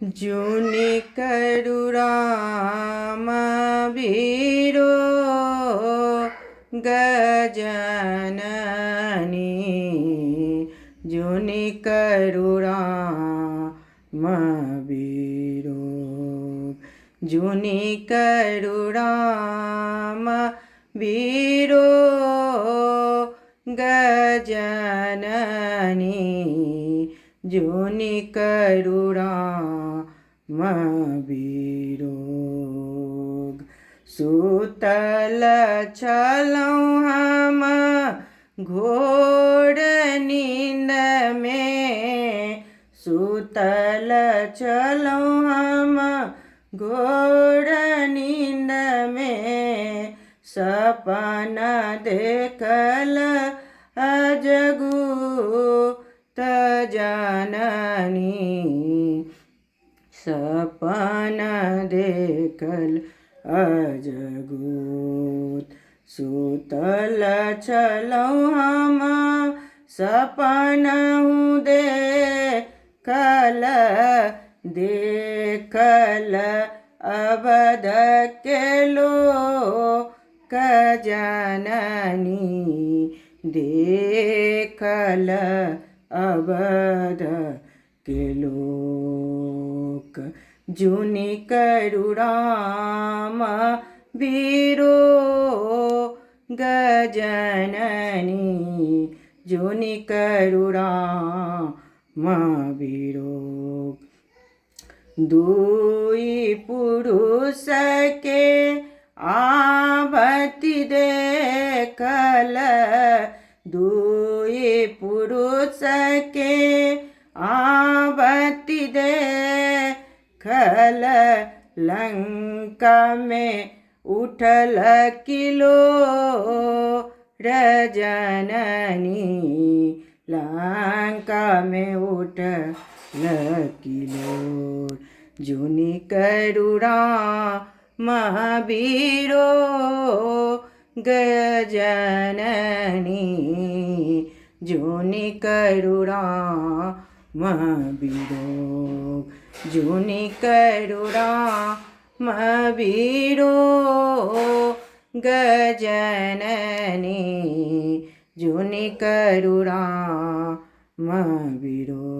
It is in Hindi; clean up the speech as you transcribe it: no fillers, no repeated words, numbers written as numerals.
જૂની કરુણામાં વીરો ગજાનની જૂની કરુણામાં વીરો જૂની કરુણામાં વીરો ગજાનની જૂની કરુણામાં વીરો સૂતલ છલૌહામાં ઘોર નીંદ में સૂતલ છલૌહામાં ઘોર નીંદ में સપના દેખલ અજગુ जाननी सपना देखल अजगूत सूतल छलौहामा सपना हूँ देखल अबध के लोक जाननी देखल अबध के लोक जूनी करुणामा वीरो गजाननी जूनी करुणामा वीरो दुई पुरुष के आवती देखल दुई पुरुष के आवती देखल लंका में उठल किलो रजननी लंका में उठल किलो जूनी करुणा महावीरो गजाननी जूनी करुणा महावीरो जूनी करुणा महावीरो गजाननी जूनी करुणा महावीरो।